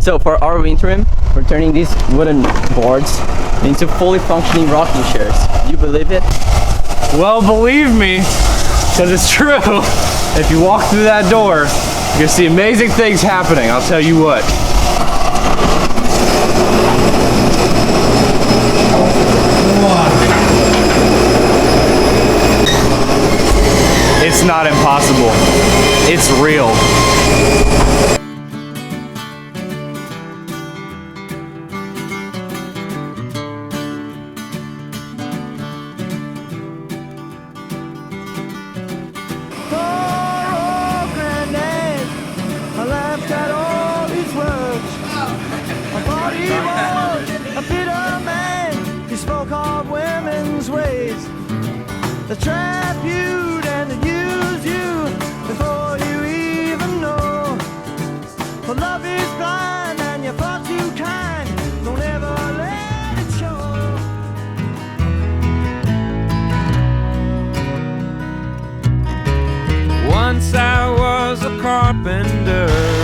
So for our winterim, we're turning these wooden boards into fully functioning rocking chairs. Do you believe it? Well, believe me, because it's true. If you walk through that door, you're gonna see amazing things happening, I'll tell you what. It's not impossible. It's real. They trap you and they use you before you even know. For love is blind and you're far too kind. Don't ever let it show. Once I was a carpenter.